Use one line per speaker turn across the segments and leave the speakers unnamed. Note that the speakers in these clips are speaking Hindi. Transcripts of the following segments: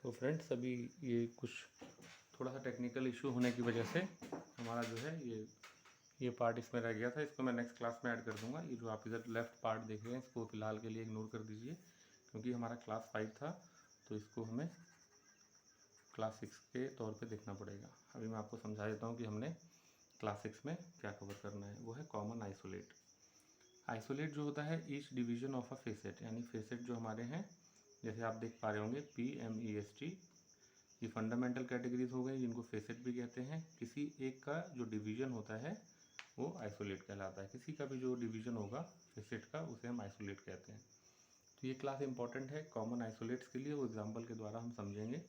तो फ्रेंड्स अभी ये कुछ थोड़ा सा टेक्निकल इशू होने की वजह से हमारा जो है ये पार्ट इसमें रह गया था। इसको मैं नेक्स्ट क्लास में ऐड कर दूंगा। ये जो आप इधर लेफ़्ट पार्ट देख रहे हैं इसको फ़िलहाल के लिए इग्नोर कर दीजिए, क्योंकि हमारा क्लास 5 था तो इसको हमें क्लास 6 के तौर पे देखना पड़ेगा। अभी मैं आपको समझा देता हूँ कि हमने क्लास 6 में क्या कवर करना है। वो है कॉमन आइसोलेट। आइसोलेट जो होता है each division of a facet, यानी फेसेट जो हमारे हैं जैसे आप देख पा रहे होंगे PMEST, ये फंडामेंटल कैटेगरीज हो गई जिनको फेसेट भी कहते हैं। किसी एक का जो डिवीजन होता है वो आइसोलेट कहलाता है। किसी का भी जो डिवीजन होगा फेसेट का उसे हम आइसोलेट कहते हैं। तो ये क्लास इंपॉर्टेंट है कॉमन आइसोलेट्स के लिए, वो एग्जाम्पल के द्वारा हम समझेंगे।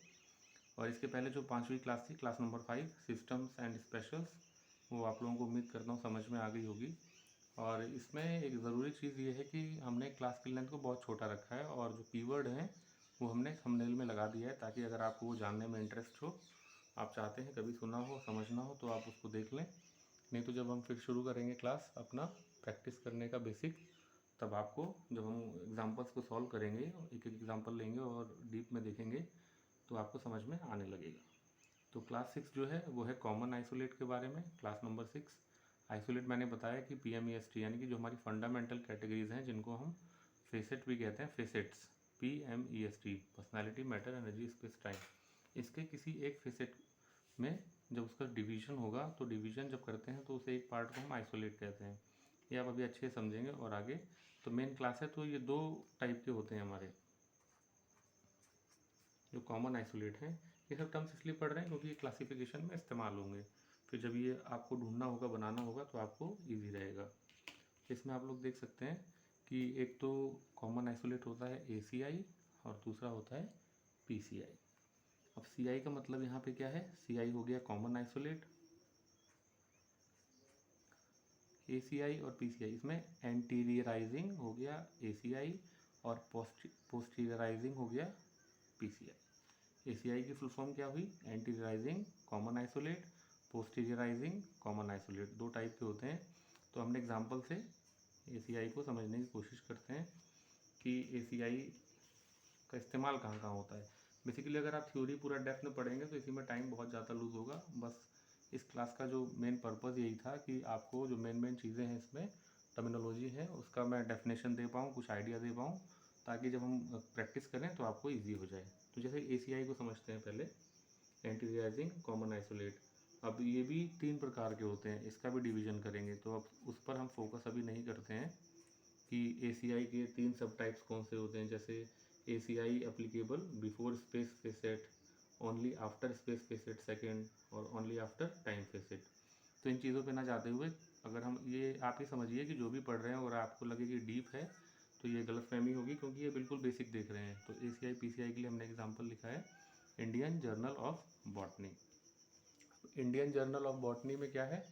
और इसके पहले जो 5वीं क्लास थी, class number 5 systems and specials, वो आप लोगों को उम्मीद करता हूँ समझ में आ गई होगी। और इसमें एक ज़रूरी चीज़ ये है कि हमने क्लास की लेंथ को बहुत छोटा रखा है और जो कीवर्ड हैं वो हमने थंबनेल में लगा दिया है, ताकि अगर आपको वो जानने में इंटरेस्ट हो, आप चाहते हैं कभी सुना हो समझना हो तो आप उसको देख लें। नहीं तो जब हम फिर शुरू करेंगे क्लास अपना प्रैक्टिस करने का बेसिक, तब आपको जब हम एग्जांपल्स को सॉल्व करेंगे, एक एक एग्जांपल लेंगे और डीप में देखेंगे तो आपको समझ में आने लगेगा। तो क्लास 6 जो है वो है कॉमन आइसोलेट के बारे में। क्लास नंबर 6 आइसोलेट मैंने बताया कि PMEST, यानी कि जो हमारी फंडामेंटल कैटेगरीज हैं जिनको हम फेसेट भी कहते हैं, facets PMEST, personality, matter, energy, space, time. इसके किसी एक फेसेट में जब उसका डिवीजन होगा तो डिवीजन जब करते हैं तो उसे एक पार्ट को हम आइसोलेट कहते हैं। ये आप अभी अच्छे से समझेंगे। और आगे तो मेन क्लास है तो ये 2 टाइप के होते हैं हमारे जो कॉमन आइसोलेट हैं। ये सब टर्म्स इसलिए पढ़ रहे हैं क्योंकि ये क्लासिफिकेशन में इस्तेमाल होंगे। फिर जब ये आपको ढूंढना होगा, बनाना होगा तो आपको ईजी रहेगा। इसमें आप लोग देख सकते हैं कि एक तो कॉमन आइसोलेट होता है ACI और दूसरा होता है PCI। अब CI का मतलब यहाँ पे क्या है, CI हो गया कॉमन आइसोलेट, ACI और PCI इसमें एंटीरियराइजिंग हो गया ACI और पोस्टीरियराइजिंग हो गया PCI। ACI की फुल फॉर्म क्या हुई, anteriorising common isolate, posteriorising common isolate. 2 type के होते हैं। तो हमने एग्जांपल से ACI को समझने की कोशिश करते हैं कि ACI का इस्तेमाल कहाँ कहाँ होता है। बेसिकली अगर आप थ्योरी पूरा डेप्थ में पढ़ेंगे तो इसी में टाइम बहुत ज़्यादा लूज़ होगा। बस इस क्लास का जो मेन पर्पज़ यही था कि आपको जो मेन चीज़ें हैं इसमें टर्मिनोलॉजी है उसका मैं डेफिनेशन दे पाऊँ, कुछ आइडिया दे पाऊँ, ताकि जब हम प्रैक्टिस करें तो आपको ईजी हो जाए। तो जैसे ACI को समझते हैं पहले, एंटीरियराइजिंग कॉमन आइसोलेट। अब ये भी 3 प्रकार के होते हैं, इसका भी डिवीजन करेंगे तो अब उस पर हम फोकस अभी नहीं करते हैं कि ACI के 3 सब टाइप्स कौन से होते हैं। जैसे ACI applicable before space facet, only after space facet second, और ओनली आफ्टर टाइम फेसेट। तो इन चीज़ों पे ना जाते हुए अगर हम ये आप ही समझिए कि जो भी पढ़ रहे हैं और आपको लगे कि डीप है तो ये गलतफहमी होगी, क्योंकि ये बिल्कुल बेसिक देख रहे हैं। तो ACI PCI के लिए हमने एग्जाम्पल लिखा है Indian journal of botany. Indian journal of botany में क्या है,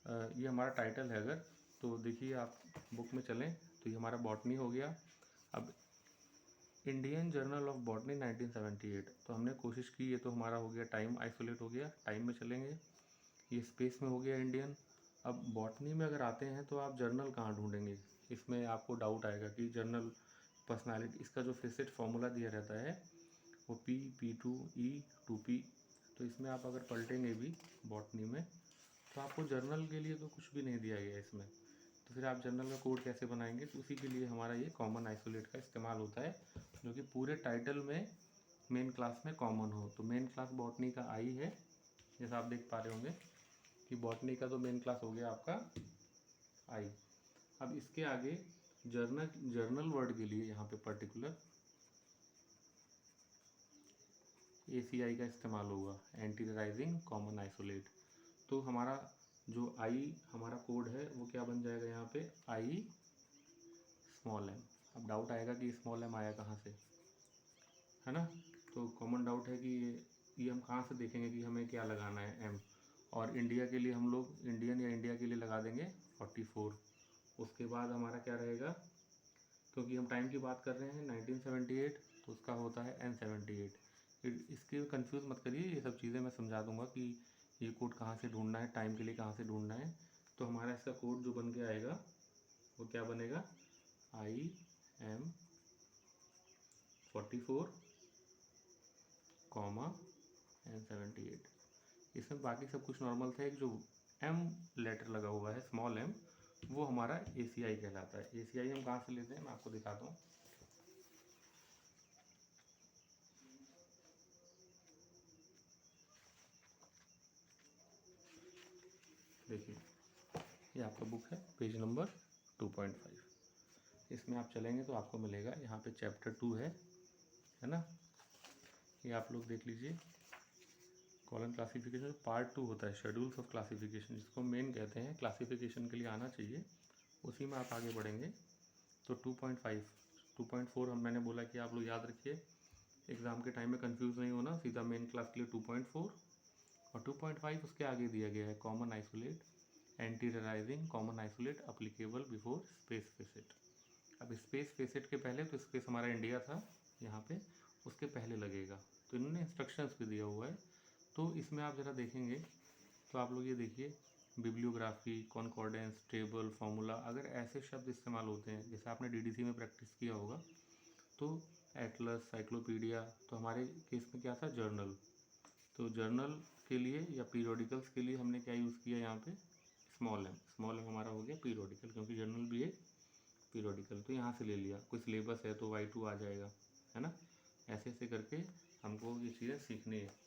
ये हमारा टाइटल है। अगर तो देखिए आप बुक में चलें तो ये हमारा बॉटनी हो गया। अब इंडियन जर्नल ऑफ बॉटनी 1978, तो हमने कोशिश की, ये तो हमारा हो गया टाइम आइसोलेट हो गया, टाइम में चलेंगे। ये स्पेस में हो गया इंडियन। अब बॉटनी में अगर आते हैं तो आप जर्नल कहाँ ढूंढेंगे, इसमें आपको डाउट आएगा कि जर्नल पर्सनालिटी, इसका जो फेसेट फॉर्मूला दिया रहता है वो P2E2P। तो इसमें आप अगर पलटेंगे भी बॉटनी में तो आपको जर्नल के लिए तो कुछ भी नहीं दिया गया इसमें। तो फिर आप जर्नल का कोड कैसे बनाएंगे, तो उसी के लिए हमारा ये कॉमन आइसोलेट का इस्तेमाल होता है, जो कि पूरे टाइटल में मेन क्लास में कॉमन हो। तो मेन क्लास बॉटनी का आई है, जैसा आप देख पा रहे होंगे कि बॉटनी का तो मेन क्लास हो गया आपका आई। अब इसके आगे जर्नल वर्ड के लिए यहाँ पे पर्टिकुलर ACI का इस्तेमाल होगा, एंटीरियराइजिंग कॉमन आइसोलेट। तो हमारा जो आई हमारा कोड है वो क्या बन जाएगा यहाँ पे, आई स्मॉल m। अब डाउट आएगा कि स्मॉल m आया कहाँ से, है ना। तो कॉमन डाउट है कि ये हम कहाँ से देखेंगे कि हमें क्या लगाना है m। और इंडिया के लिए हम लोग इंडियन या इंडिया के लिए लगा देंगे 44। उसके बाद हमारा क्या रहेगा, क्योंकि हम टाइम की बात कर रहे हैं 1978, तो उसका होता है N78। इसके कंफ्यूज मत करिए, ये सब चीज़ें मैं समझा दूंगा कि ये कोड कहाँ से ढूंढना है, टाइम के लिए कहाँ से ढूंढना है। तो हमारा इसका कोड जो बन के आएगा वो क्या बनेगा, IM44 कॉमा N78। इसमें बाकी सब कुछ नॉर्मल था, एक जो M लेटर लगा हुआ है, स्मॉल m, वो हमारा ACI कहलाता है। ACI हम कहाँ से लेते हैं, मैं आपको दिखाता हूँ। देखिए, ये आपका बुक है, पेज नंबर 2.5। इसमें आप चलेंगे तो आपको मिलेगा, यहाँ पे चैप्टर 2 है ना। ये आप लोग देख लीजिए, कॉलम क्लासिफिकेशन पार्ट 2 होता है, शेड्यूल्स ऑफ क्लासिफिकेशन, जिसको मेन कहते हैं, क्लासिफिकेशन के लिए आना चाहिए, उसी में आप आगे बढ़ेंगे। तो 2.5 2.4 हम मैंने बोला कि आप लोग याद रखिए, एग्ज़ाम के टाइम में कंफ्यूज नहीं होना, सीधा मेन क्लास के लिए 2.4। और 2.5 उसके आगे दिया गया है, common isolate, anteriorising common isolate applicable before space facet. अब स्पेस फेसेट के पहले तो स्पेस हमारा इंडिया था यहाँ पे, उसके पहले लगेगा, तो इन्होंने इंस्ट्रक्शंस भी दिया हुआ है। तो इसमें आप ज़रा देखेंगे तो आप लोग ये देखिए, बिब्लियोग्राफी, कॉन्कॉर्डेंस, टेबल, फार्मूला, अगर ऐसे शब्द इस्तेमाल होते हैं, जैसे आपने DDC में प्रैक्टिस किया होगा, तो एटलस, साइक्लोपीडिया, तो हमारे केस में क्या था, जर्नल। तो जर्नल के लिए या पीरियोडिकल्स के लिए हमने क्या यूज़ किया यहाँ पे, स्मॉल m हमारा हो गया पीरियोडिकल, क्योंकि जर्नल भी एक पीरियोडिकल, तो यहाँ से ले लिया। कोई सिलेबस है तो Y2 आ जाएगा, है ना। ऐसे ऐसे करके हमको ये चीज़ें सीखनी है।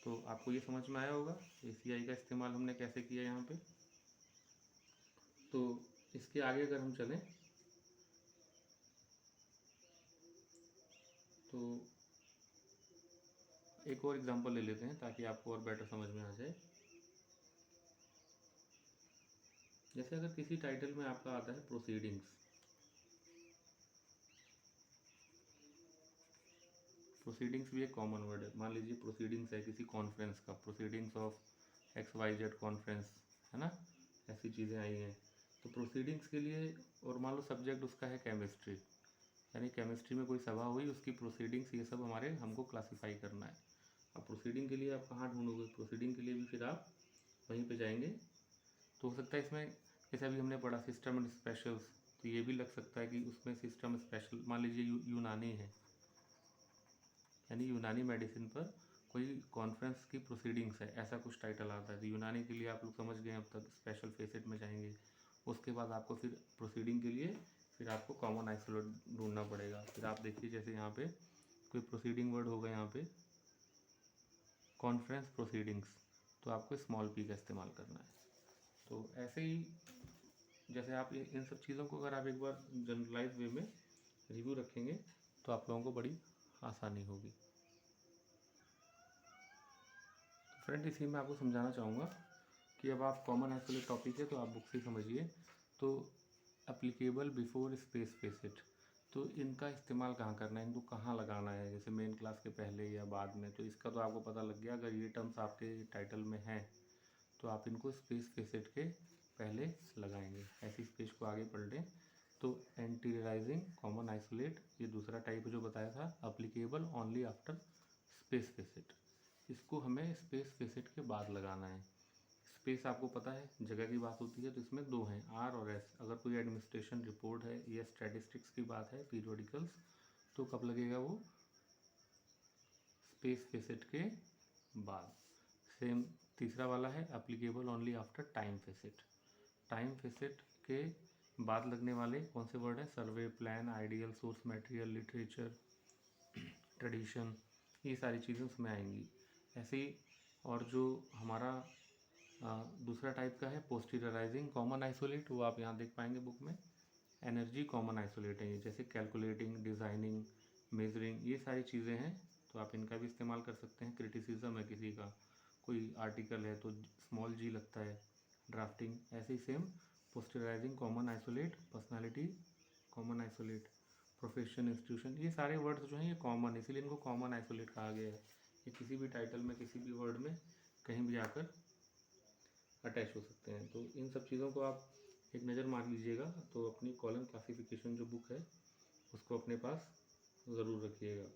तो आपको ये समझ में आया होगा ACI का इस्तेमाल हमने कैसे किया यहाँ पे। तो इसके आगे अगर हम चलें तो एक और एग्जांपल ले लेते हैं ताकि आपको और बेटर समझ में आ जाए। जैसे अगर किसी टाइटल में आपका आता है प्रोसीडिंग्स, प्रोसीडिंग्स भी एक कॉमन वर्ड है। मान लीजिए प्रोसीडिंग्स है किसी कॉन्फ्रेंस का, प्रोसीडिंग्स ऑफ XYZ कॉन्फ्रेंस, है ना, ऐसी चीज़ें आई हैं। तो प्रोसीडिंग्स के लिए, और मान लो सब्जेक्ट उसका है केमिस्ट्री, यानी केमिस्ट्री में कोई सभा हुई, उसकी प्रोसीडिंग्स, ये सब हमारे हमको क्लासीफाई करना है। अब प्रोसीडिंग के लिए आप कहाँ ढूंढोगे, प्रोसीडिंग के लिए भी फिर आप वहीं पे जाएंगे। तो हो सकता है इसमें, जैसे अभी हमने पढ़ा सिस्टम एंड स्पेशल्स, तो ये भी लग सकता है कि उसमें सिस्टम स्पेशल, मान लीजिए यूनानी है, यानी यूनानी मेडिसिन पर कोई कॉन्फ्रेंस की प्रोसीडिंग्स है, ऐसा कुछ टाइटल आता है। तो यूनानी के लिए आप लोग समझ गए, अब तक स्पेशल फेसेट में जाएंगे। उसके बाद आपको फिर प्रोसीडिंग के लिए फिर आपको कॉमन आइसोलेट ढूंढना पड़ेगा। फिर आप देखिए, जैसे यहाँ पे कोई प्रोसीडिंग वर्ड होगा, यहाँ पे कॉन्फ्रेंस प्रोसीडिंग्स, तो आपको स्मॉल p का इस्तेमाल करना है। तो ऐसे ही जैसे आप इन सब चीज़ों को अगर आप एक बार जनरलाइज वे में रिव्यू रखेंगे तो आप लोगों को बड़ी आसानी होगी। तो फ्रेंड, इसी में आपको समझाना चाहूँगा कि अब आप कॉमन आइसोलेट टॉपिक है तो आप बुक से समझिए। तो एप्लीकेबल बिफोर स्पेस फेसेट, तो इनका इस्तेमाल कहाँ करना है, इनको कहाँ लगाना है, जैसे मेन क्लास के पहले या बाद में, तो इसका तो आपको पता लग गया। अगर ये टर्म्स आपके टाइटल में हैं तो आप इनको स्पेस फेसेट के पहले लगाएंगे। ऐसी स्पेस को आगे पढ़ लें। तो एंटीरियराइजिंग कॉमन आइसोलेट, ये दूसरा टाइप जो बताया था, applicable only after space facet, इसको हमें स्पेस फेसेट के बाद लगाना है। स्पेस आपको पता है जगह की बात होती है, तो इसमें दो हैं, R और S। अगर कोई एडमिनिस्ट्रेशन रिपोर्ट है या स्टैटिस्टिक्स की बात है, पीरियोडिकल्स, तो कब लगेगा वो, स्पेस फेसेट के बाद। सेम तीसरा वाला है applicable only after time facet. Time facet के बाद लगने वाले कौन से वर्ड हैं, survey, plan, ideal, source material, literature, tradition, ये सारी चीज़ें उसमें आएंगी। ऐसे ही और जो हमारा दूसरा टाइप का है पोस्टीरियराइजिंग कॉमन आइसोलेट, वो आप यहाँ देख पाएंगे बुक में। एनर्जी कॉमन आइसोलेट है ये, जैसे कैलकुलेटिंग, डिज़ाइनिंग, मेजरिंग, ये सारी चीज़ें हैं, तो आप इनका भी इस्तेमाल कर सकते हैं। क्रिटिसिज्म है किसी का, कोई आर्टिकल है तो स्मॉल g लगता है, ड्राफ्टिंग। ऐसे ही same posteriorising common isolate, personality common isolate, profession, institution, ये सारे वर्ड्स जो हैं ये कॉमन, इसीलिए इनको कॉमन आइसोलेट कहा गया है। ये किसी भी टाइटल में, किसी भी वर्ड में कहीं भी आकर अटैच हो सकते हैं। तो इन सब चीज़ों को आप एक नज़र मार लीजिएगा। तो अपनी कॉलम क्लासिफिकेशन जो बुक है उसको अपने पास ज़रूर रखिएगा।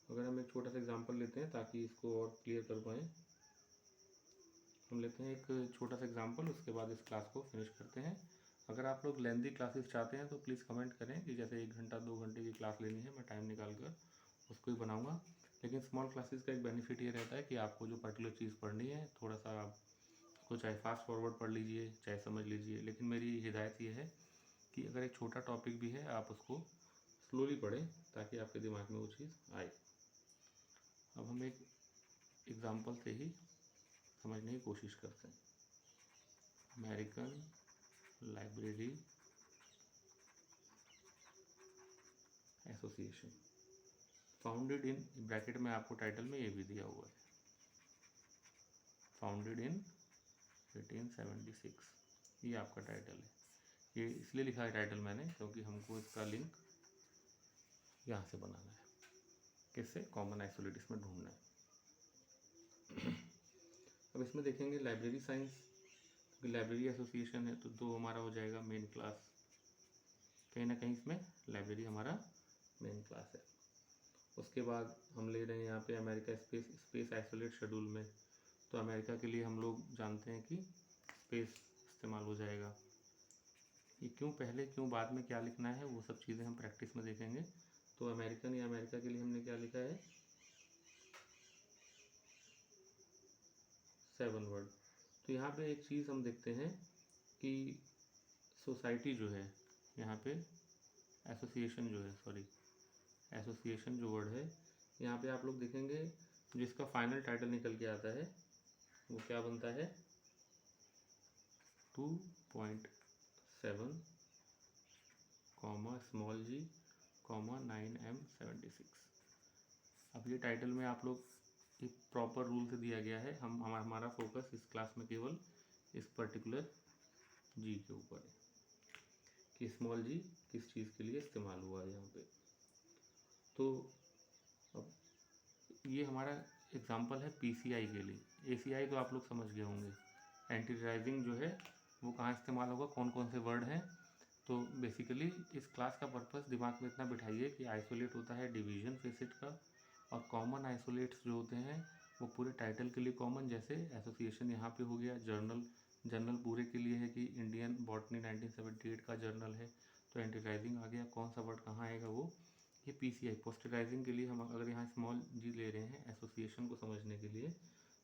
अगर हम एक छोटा सा एग्जांपल लेते हैं ताकि इसको और क्लियर कर पाएँ, हम लेते हैं एक छोटा सा एग्जांपल, उसके बाद इस क्लास को फिनिश करते हैं। अगर आप लोग लेंथी क्लासेस चाहते हैं तो प्लीज़ कमेंट करें कि जैसे 1 घंटा 2 घंटे की क्लास लेनी है, मैं टाइम निकाल कर उसको ही बनाऊँगा। लेकिन स्मॉल क्लासेस का एक बेनिफिट ये रहता है कि आपको जो पर्टिकुलर चीज़ पढ़नी है, थोड़ा सा आप उसको चाहे फास्ट फॉरवर्ड पढ़ लीजिए, चाहे समझ लीजिए, लेकिन मेरी हिदायत ये है कि अगर एक छोटा टॉपिक भी है आप उसको स्लोली पढ़ें ताकि आपके दिमाग में वो चीज़ आए। अब हम एक एग्ज़ाम्पल से ही समझने की कोशिश करते हैं। American library association, founded in, bracket में आपको टाइटल में ये भी दिया हुआ है, फाउंडेड इन 1876, ये आपका टाइटल है। ये इसलिए लिखा है टाइटल मैंने क्योंकि हमको इसका लिंक यहाँ से बनाना है, किससे, कॉमन आइसोलेट इसमें ढूंढना है। अब इसमें देखेंगे लाइब्रेरी साइंस, क्योंकि लाइब्रेरी एसोसिएशन है तो 2 हमारा हो जाएगा मेन क्लास, कहीं ना कहीं इसमें लाइब्रेरी हमारा मेन क्लास है। उसके बाद हम ले रहे हैं यहाँ पे अमेरिका स्पेस आइसोलेट शेड्यूल में, तो अमेरिका के लिए हम लोग जानते हैं कि स्पेस इस्तेमाल हो जाएगा। ये क्यों पहले क्यों बाद में क्या लिखना है वो सब चीज़ें हम प्रैक्टिस में देखेंगे। तो अमेरिकन या अमेरिका के लिए हमने क्या लिखा है, 7 वर्ड। तो यहाँ पे एक चीज़ हम देखते हैं कि सोसाइटी जो है यहाँ पे, एसोसिएशन जो है, सॉरी एसोसिएशन जो वर्ड है यहाँ पे आप लोग देखेंगे जिसका फाइनल टाइटल निकल के आता है वो क्या बनता है, 2.7 स्मॉल जी 9M76। अब ये टाइटल में आप लोग एक प्रॉपर रूल से दिया गया है, हमारा फोकस इस क्लास में केवल इस पर्टिकुलर जी के ऊपर है कि स्मॉल जी किस चीज़ के लिए इस्तेमाल हुआ है यहाँ पे। तो अब ये हमारा एग्जांपल है पीसीआई के लिए। एसीआई तो आप लोग समझ गए होंगे, एंटी राइजिंग जो है वो कहाँ इस्तेमाल होगा, कौन कौन से वर्ड हैं। तो बेसिकली इस क्लास का पर्पस दिमाग में इतना बिठाइए कि आइसोलेट होता है डिवीजन फेसिट का, और कॉमन आइसोलेट्स जो होते हैं वो पूरे टाइटल के लिए कॉमन, जैसे एसोसिएशन यहाँ पे हो गया, जर्नल पूरे के लिए है कि इंडियन बॉटनी 1978 का जर्नल है, तो एंटी राइजिंग आ गया, कौन सा वर्ड कहाँ आएगा वो। ये पीसीआई पोस्टराइजिंग के लिए हम अगर यहाँ स्मॉल जी ले रहे हैं एसोसिएशन को समझने के लिए,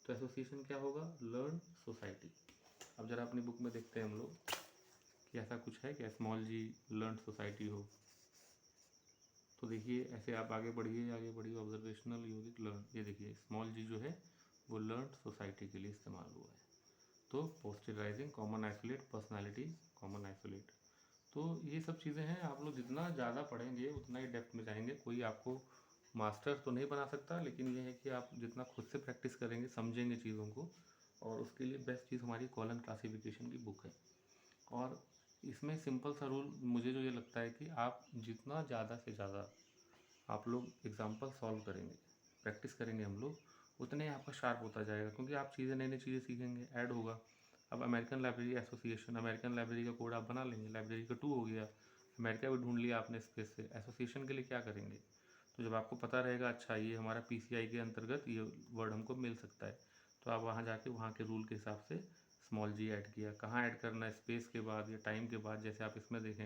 तो एसोसिएशन क्या होगा, लर्न सोसाइटी। अब जरा अपनी बुक में देखते हैं हम लोग कि ऐसा कुछ है क्या, स्मॉल जी लर्न सोसाइटी हो। तो देखिए ऐसे आप आगे बढ़िए ऑब्जर्वेशनल यूनिट लर्न, ये देखिए स्मॉल जी जो है वो लर्न सोसाइटी के लिए इस्तेमाल हुआ है। तो posterising, common isolate, personality, common isolate, तो ये सब चीज़ें हैं। आप लोग जितना ज़्यादा पढ़ेंगे उतना ही डेप्थ में जाएंगे। कोई आपको मास्टर तो नहीं बना सकता, लेकिन ये है कि आप जितना खुद से प्रैक्टिस करेंगे, समझेंगे चीज़ों को, और उसके लिए बेस्ट चीज़ हमारी कॉलन क्लासिफिकेशन की बुक है। और इसमें सिंपल सा रूल मुझे जो ये लगता है कि आप जितना ज़्यादा से ज़्यादा आप लोग एग्जाम्पल सॉल्व करेंगे, प्रैक्टिस करेंगे हम लोग, उतने ही आपका शार्प होता जाएगा, क्योंकि आप चीज़ें नई नई चीज़ें सीखेंगे, ऐड होगा। अब American library association, American library का कोड आप बना लेंगे, लाइब्रेरी का 2 हो गया, अमेरिका भी ढूंढ लिया आपने स्पेस से। एसोसिएशन के लिए क्या करेंगे, तो जब आपको पता रहेगा अच्छा ये हमारा पीसीआई के अंतर्गत ये वर्ड हमको मिल सकता है, तो आप वहाँ जाके वहाँ के रूल के हिसाब से स्मॉल जी ऐड किया, कहाँ ऐड करना है, स्पेस के बाद या टाइम के बाद, जैसे आप इसमें देखें,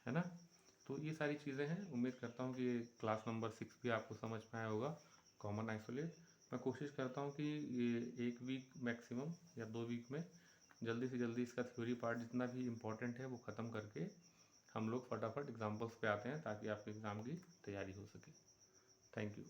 है ना। तो ये सारी चीज़ें हैं। उम्मीद करता हूँ कि ये क्लास नंबर 6 भी आपको समझ में आया होगा, कॉमन आइसोलेट। मैं कोशिश करता हूँ कि ये 1 वीक मैक्सिमम या 2 वीक में जल्दी से जल्दी इसका थ्योरी पार्ट जितना भी इम्पोर्टेंट है वो ख़त्म करके हम लोग फटाफट एग्जाम्पल्स पे आते हैं, ताकि आपके एग्ज़ाम की तैयारी हो सके। Thank you.